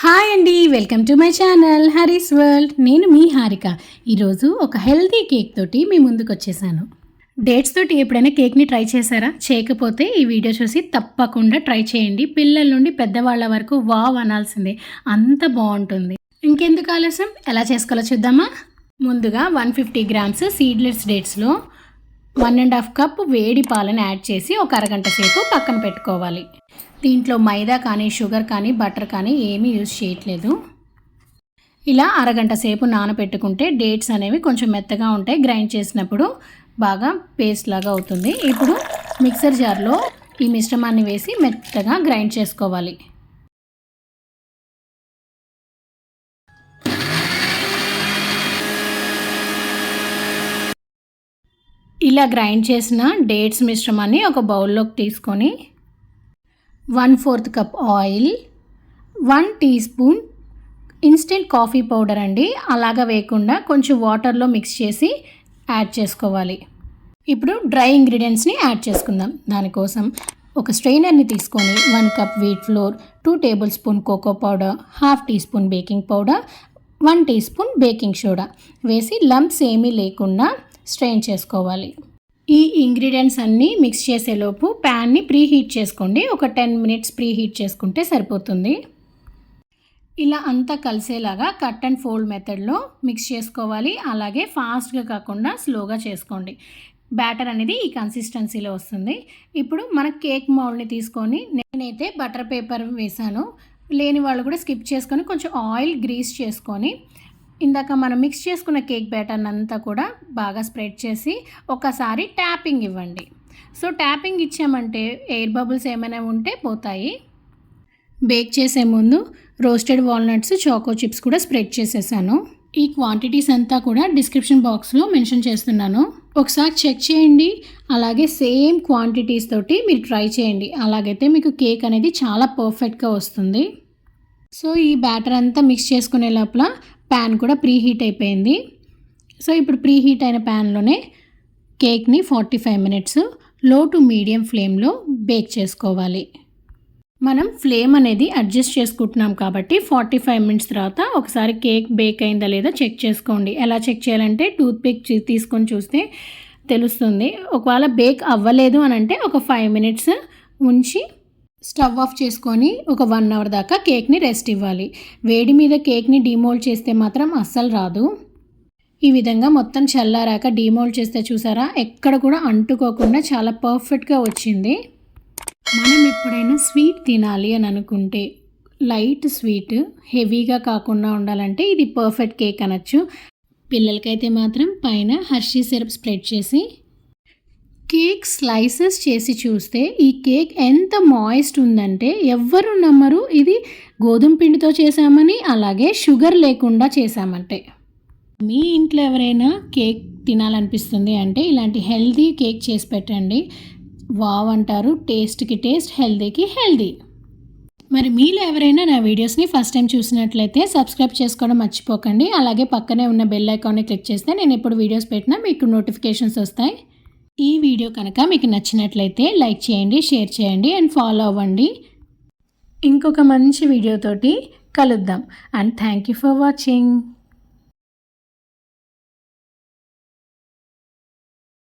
Hi అండి, welcome to my channel Hari's world. నేను మీ హారిక. ఈరోజు ఒక హెల్తీ కేక్ తోటి మీ ముందుకు వచ్చేసాను. డేట్స్ తోటి ఎప్పుడైనా కేక్ని ట్రై చేశారా? చేయకపోతే ఈ వీడియో చూసి తప్పకుండా ట్రై చేయండి. పిల్లల నుండి పెద్దవాళ్ళ వరకు వావ్ అనాల్సిందే, అంత బాగుంటుంది. ఇంకెందుకు ఆలస్యం, ఎలా చేసుకోవాలో చూద్దామా? ముందుగా 150 గ్రామ్స్ సీడ్లెస్ డేట్స్లో 1.5 కప్ వేడి పాలను యాడ్ చేసి ఒక అరగంట సేపు పక్కన పెట్టుకోవాలి. దీంట్లో మైదా కానీ షుగర్ కానీ బటర్ కానీ ఏమీ యూజ్ చేయట్లేదు. ఇలా అరగంట సేపు నానబెట్టుకుంటే డేట్స్ అనేవి కొంచెం మెత్తగా ఉంటాయి. గ్రైండ్ చేసినప్పుడు బాగా పేస్ట్ లాగా అవుతుంది. ఇప్పుడు మిక్సర్ జార్లో ఈ మిశ్రమాన్ని వేసి మెత్తగా గ్రైండ్ చేసుకోవాలి. ఇలా గ్రైండ్ చేసిన డేట్స్ మిశ్రమాన్ని ఒక బౌల్లోకి తీసుకొని 1/4 cup oil, 1 teaspoon instant coffee powder అండి, అలాగా వేయకుండా కొంచెం వాటర్లో మిక్స్ చేసి యాడ్ చేసుకోవాలి. ఇప్పుడు డ్రై ఇంగ్రీడియంట్స్ని యాడ్ చేసుకుందాం. దానికోసం ఒక స్ట్రెయినర్ని తీసుకొని 1 cup wheat flour, 2 tablespoon cocoa powder, 1/2 teaspoon baking powder, 1 teaspoon baking soda వేసి లంప్స్ ఏమీ లేకుండా స్ట్రెయిన్ చేసుకోవాలి. ఈ ఇంగ్రీడియంట్స్ అన్నీ మిక్స్ చేసేలోపు ప్యాన్ని ప్రీహీట్ చేసుకోండి. ఒక 10 మినిట్స్ ప్రీహీట్ చేసుకుంటే సరిపోతుంది. ఇలా అంతా కలిసేలాగా కట్ అండ్ ఫోల్డ్ మెథడ్లో మిక్స్ చేసుకోవాలి. అలాగే ఫాస్ట్గా కాకుండా స్లోగా చేసుకోండి. బ్యాటర్ అనేది ఈ కన్సిస్టెన్సీలో వస్తుంది. ఇప్పుడు మన కేక్ మౌల్డ్ని తీసుకొని నేనైతే బటర్ పేపర్ వేసాను. లేని వాళ్ళు కూడా స్కిప్ చేసుకొని కొంచెం ఆయిల్ గ్రీస్ చేసుకొని ఇందాక మనం మిక్స్ చేసుకున్న కేక్ బ్యాటర్ అంతా కూడా బాగా స్ప్రెడ్ చేసి ఒకసారి ట్యాపింగ్ ఇవ్వండి. సో ట్యాపింగ్ ఇచ్చామంటే ఎయిర్ బబుల్స్ ఏమైనా ఉంటే పోతాయి. బేక్ చేసే ముందు రోస్టెడ్ వాల్నట్స్, చాకో చిప్స్ కూడా స్ప్రెడ్ చేసేసాను. ఈ క్వాంటిటీస్ అంతా కూడా డిస్క్రిప్షన్ బాక్స్లో మెన్షన్ చేస్తున్నాను, ఒకసారి చెక్ చేయండి. అలాగే సేమ్ క్వాంటిటీస్ తోటి మీరు ట్రై చేయండి. అలాగైతే మీకు కేక్ అనేది చాలా పర్ఫెక్ట్గా వస్తుంది. సో ఈ బ్యాటర్ అంతా మిక్స్ చేసుకునే లోపల ప్యాన్ కూడా ప్రీహీట్ అయిపోయింది. సో ఇప్పుడు ప్రీహీట్ అయిన ప్యాన్లోనే కేక్ని 45 మినిట్స్ లో టు మీడియం ఫ్లేమ్లో బేక్ చేసుకోవాలి. మనం ఫ్లేమ్ అనేది అడ్జస్ట్ చేసుకుంటున్నాం కాబట్టి 45 మినిట్స్ తర్వాత ఒకసారి కేక్ బేక్ అయిందా లేదా చెక్ చేసుకోండి. ఎలా చెక్ చేయాలంటే టూత్పిక్ తీసుకొని చూస్తే తెలుస్తుంది. ఒకవేళ బేక్ అవ్వలేదు అని అంటే ఒక 5 మినిట్స్ ఉంచి స్టవ్ ఆఫ్ చేసుకొని ఒక 1 అవర్ దాకా కేక్ని రెస్ట్ ఇవ్వాలి. వేడి మీద కేక్ని డీమోల్డ్ చేస్తే మాత్రం అస్సలు రాదు. ఈ విధంగా మొత్తం చల్లారాక డీమోల్డ్ చేస్తే చూసారా, ఎక్కడ కూడా అంటుకోకుండా చాలా పర్ఫెక్ట్గా వచ్చింది. మనం ఎప్పుడైనా స్వీట్ తినాలి అని అనుకుంటే లైట్ స్వీట్, హెవీగా కాకుండా ఉండాలంటే ఇది పర్ఫెక్ట్ కేక్ అనొచ్చు. పిల్లలకైతే మాత్రం పైన హర్షీ సిరప్ స్ప్రెడ్ చేసి కేక్ స్లైసెస్ చేసి చూస్తే ఈ కేక్ ఎంత మాయిస్ట్ ఉందంటే ఎవ్వరు నమ్మరు ఇది గోధుమ పిండితో చేసామని, అలాగే షుగర్ లేకుండా చేసామంటే. మీ ఇంట్లో ఎవరైనా కేక్ తినాలనిపిస్తుంది అంటే ఇలాంటి హెల్దీ కేక్ చేసి పెట్టండి. వావ్ అంటారు. టేస్ట్కి టేస్ట్, హెల్దీకి హెల్దీ. మరి మీలో ఎవరైనా నా వీడియోస్ని ఫస్ట్ టైం చూసినట్లయితే సబ్స్క్రైబ్ చేసుకోవడం మర్చిపోకండి. అలాగే పక్కనే ఉన్న బెల్ ఐకాన్ని క్లిక్ చేస్తే నేను ఎప్పుడు వీడియోస్ పెట్టినా మీకు నోటిఫికేషన్స్ వస్తాయి. ఈ వీడియో కనుక మీకు నచ్చినట్లయితే లైక్ చేయండి, షేర్ చేయండి అండ్ ఫాలో అవ్వండి. ఇంకొక మంచి వీడియోతోటి కలుద్దాం. And thank you for watching.